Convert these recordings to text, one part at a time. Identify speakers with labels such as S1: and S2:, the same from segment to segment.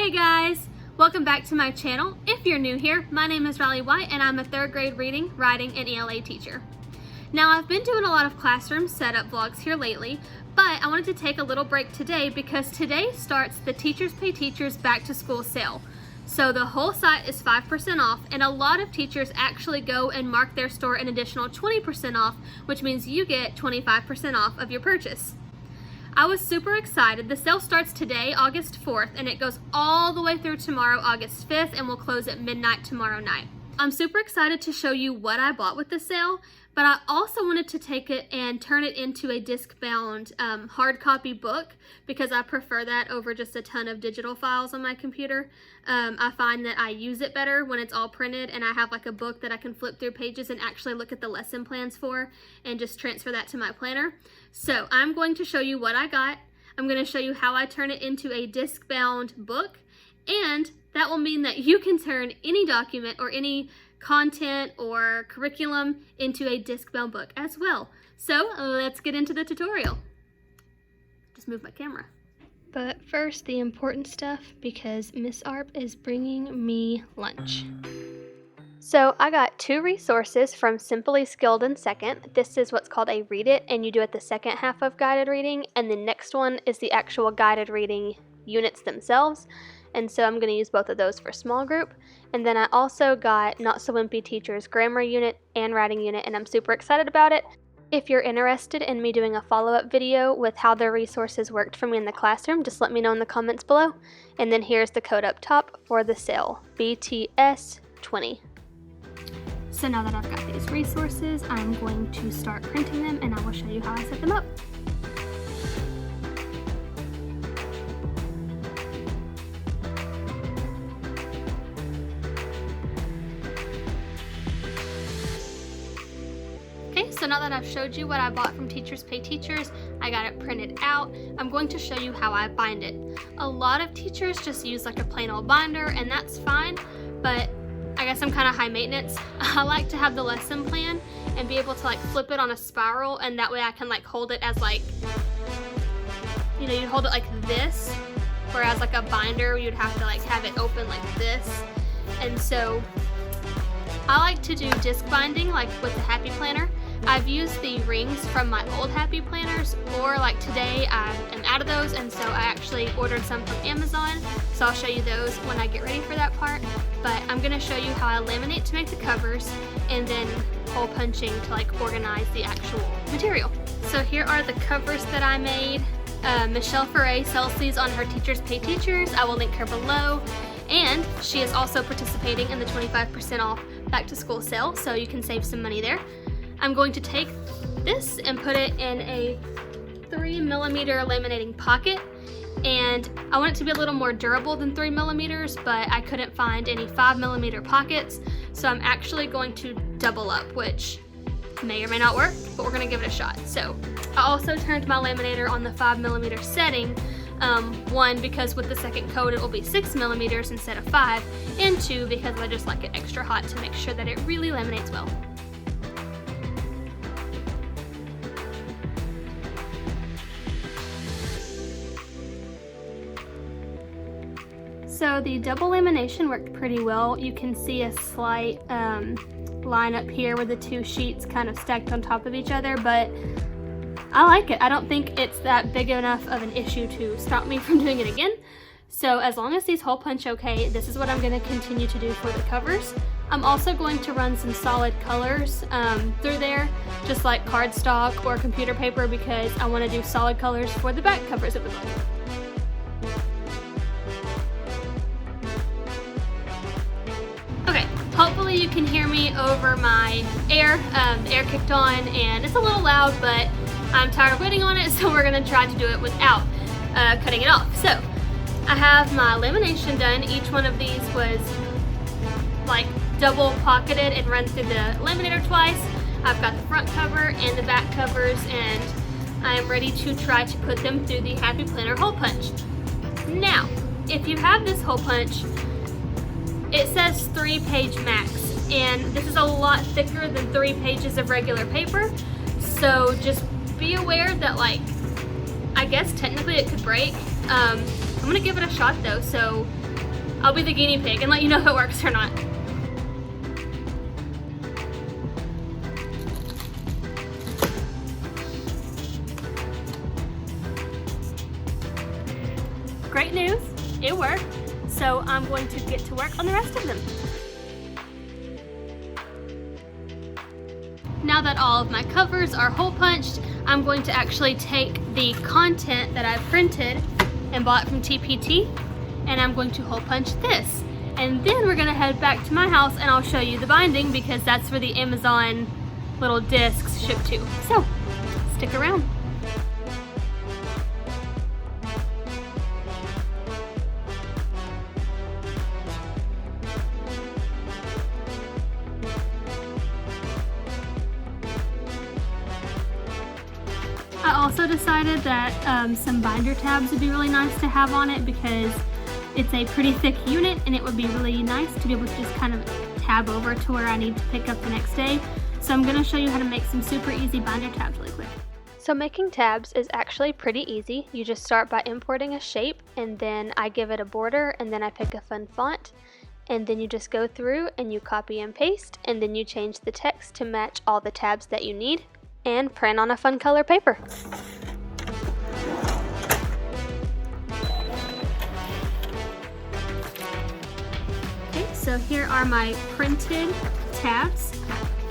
S1: Hey guys! Welcome back to my channel. If you're new here, my name is Riley White and I'm a 3rd grade reading, writing, and ELA teacher. Now I've been doing a lot of classroom setup vlogs here lately, but I wanted to take a little break today because today starts the Teachers Pay Teachers Back to School sale. So the whole site is 5% off, and a lot of teachers actually go and mark their store an additional 20% off, which means you get 25% off of your purchase. I was super excited. The sale starts today, August 4th, and it goes all the way through tomorrow, August 5th, and will close at midnight tomorrow night. I'm super excited to show you what I bought with the sale, but I also wanted to take it and turn it into a disc-bound hard copy book because I prefer that over just a ton of digital files on my computer. I find that I use it better when it's all printed and I have like a book that I can flip through pages and actually look at the lesson plans for and just transfer that to my planner. So I'm going to show you what I got. I'm going to show you how I turn it into a disc-bound book, and that will mean that you can turn any document or any content or curriculum into a disc-bound book as well. So let's get into the tutorial. Just move my camera. But first, the important stuff, because Miss Arp is bringing me lunch. So I got 2 resources from Simply Skilled in Second. This is what's called a Read It, and you do it the second half of guided reading, and the next one is the actual guided reading units themselves. And so I'm going to use both of those for small group. And then I also got Not So Wimpy Teacher's grammar unit and writing unit, and I'm super excited about it. If you're interested in me doing a follow-up video with how the resources worked for me in the classroom, just let me know in the comments below. And then here's the code up top for the sale, BTS 20. So now that I've got these resources, I'm going to start printing them, and I will show you how I set them up. So now that I've showed you what I bought from Teachers Pay Teachers, I got it printed out. I'm going to show you how I bind it. A lot of teachers just use like a plain old binder, and that's fine, but I guess I'm kind of high maintenance. I like to have the lesson plan and be able to like flip it on a spiral, and that way I can like hold it as like, you know, you'd hold it like this, whereas like a binder, you'd have to like have it open like this. And so I like to do disc binding like with the Happy Planner. I've used the rings from my old Happy Planners, or like today I am out of those, and so I actually ordered some from Amazon, so I'll show you those when I get ready for that part. But I'm going to show you how I laminate to make the covers, and then hole punching to like organize the actual material. So here are the covers that I made. Ferre sells these on her Teachers Pay Teachers. I will link her below. And she is also participating in the 25% off back to school sale, so you can save some money there. I'm going to take this and put it in a 3mm laminating pocket, and I want it to be a little more durable than 3mm, but I couldn't find any 5mm pockets, so I'm actually going to double up, which may or may not work, but we're going to give it a shot. So I also turned my laminator on the 5mm setting, 1, because with the second coat it will be 6mm instead of 5, and 2, because I just like it extra hot to make sure that it really laminates well. So the double lamination worked pretty well. You can see a slight line up here where the 2 sheets kind of stacked on top of each other, but I like it. I don't think it's that big enough of an issue to stop me from doing it again. So as long as these hole punch okay, this is what I'm going to continue to do for the covers. I'm also going to run some solid colors through there, just like cardstock or computer paper, because I want to do solid colors for the back covers of the book. Okay, hopefully you can hear me over my air. The air kicked on and it's a little loud, but I'm tired of waiting on it, so we're going to try to do it without cutting it off. So I have my lamination done. Each one of these was like double pocketed and run through the laminator twice. I've got the front cover and the back covers, and I am ready to try to put them through the Happy Planner hole punch. Now, if you have this hole punch, it says 3-page max, and this is a lot thicker than 3 pages of regular paper, so just be aware that, like, I guess technically it could break. I'm gonna give it a shot though, so I'll be the guinea pig and let you know if it works or not. Great news, it worked. So I'm going to get to work on the rest of them. Now that all of my covers are hole punched, I'm going to actually take the content that I printed and bought from TPT, and I'm going to hole punch this. And then we're gonna head back to my house and I'll show you the binding because that's where the Amazon little discs ship to. So, stick around. I also decided that some binder tabs would be really nice to have on it because it's a pretty thick unit and it would be really nice to be able to just kind of tab over to where I need to pick up the next day. So I'm going to show you how to make some super easy binder tabs really quick. So making tabs is actually pretty easy. You just start by importing a shape and then I give it a border and then I pick a fun font. And then you just go through and you copy and paste and then you change the text to match all the tabs that you need and print on a fun color paper. Okay, so here are my printed tabs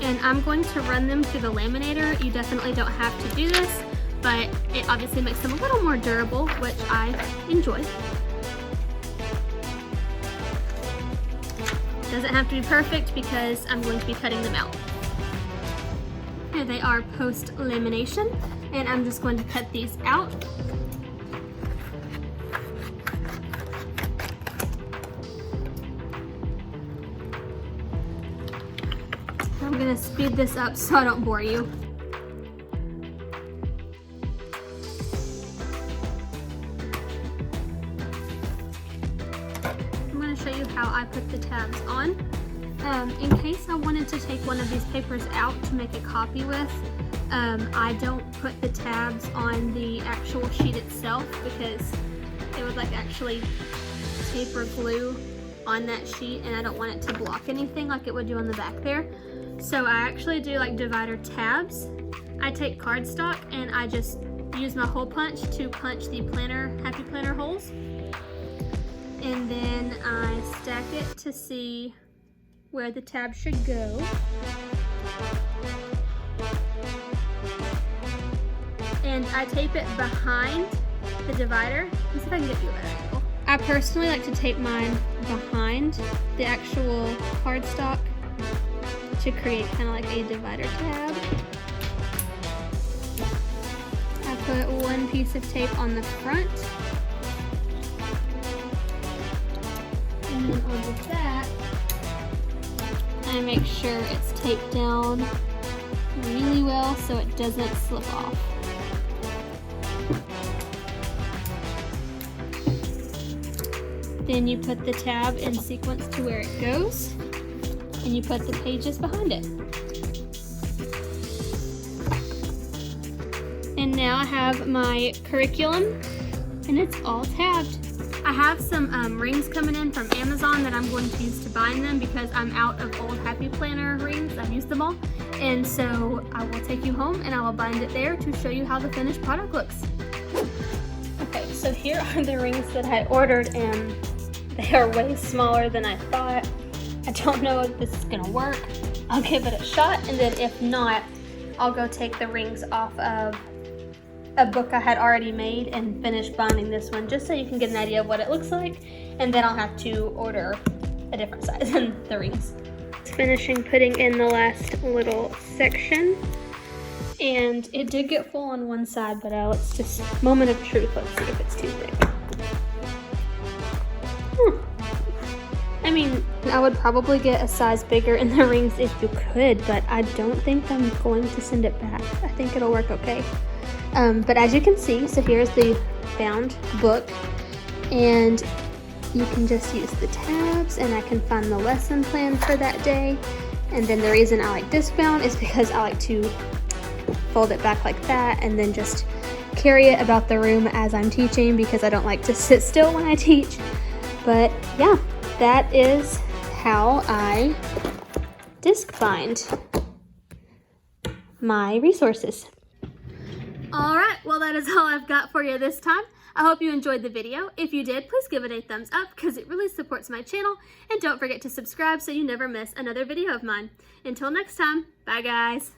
S1: and I'm going to run them through the laminator. You definitely don't have to do this, but it obviously makes them a little more durable, which I enjoy. Doesn't have to be perfect because I'm going to be cutting them out. Here they are post lamination, and I'm just going to cut these out. I'm going to speed this up so I don't bore you. I'm going to show you how I put the tabs on. In case I wanted to take one of these papers out to make a copy with, I don't put the tabs on the actual sheet itself because it would like actually tape or glue on that sheet and I don't want it to block anything like it would do on the back there. So I actually do like divider tabs. I take cardstock and I just use my hole punch to punch the planner, happy planner holes. And then I stack it to see where the tab should go. And I tape it behind the divider. Let's see if I can get you a better angle. I personally like to tape mine behind the actual cardstock to create kind of like a divider tab. I put one piece of tape on the front. And then on the back, I make sure it's taped down really well so it doesn't slip off. Then you put the tab in sequence to where it goes, and you put the pages behind it. And now I have my curriculum, and it's all tabbed. I have some rings coming in from Amazon that I'm going to use to bind them because I'm out of old Happy Planner rings. I've used them all. And so I will take you home and I will bind it there to show you how the finished product looks. Okay, so here are the rings that I ordered and they are way smaller than I thought. I don't know if this is gonna work. I'll give it a shot and then if not, I'll go take the rings off of a book I had already made and finish binding this one just so you can get an idea of what it looks like, and then I'll have to order a different size in the rings. Finishing putting in the last little section, and it did get full on one side, but let's just, moment of truth, let's see if it's too thick. I mean, I would probably get a size bigger in the rings if you could, but I don't think I'm going to send it back. I think it'll work okay. But as you can see, so here's the bound book, and you can just use the tabs, and I can find the lesson plan for that day. And then the reason I like this bound is because I like to fold it back like that and then just carry it about the room as I'm teaching because I don't like to sit still when I teach. But yeah, that is how I disc bind my resources. Alright, well that is all I've got for you this time. I hope you enjoyed the video. If you did, please give it a thumbs up because it really supports my channel. And don't forget to subscribe so you never miss another video of mine. Until next time, bye guys.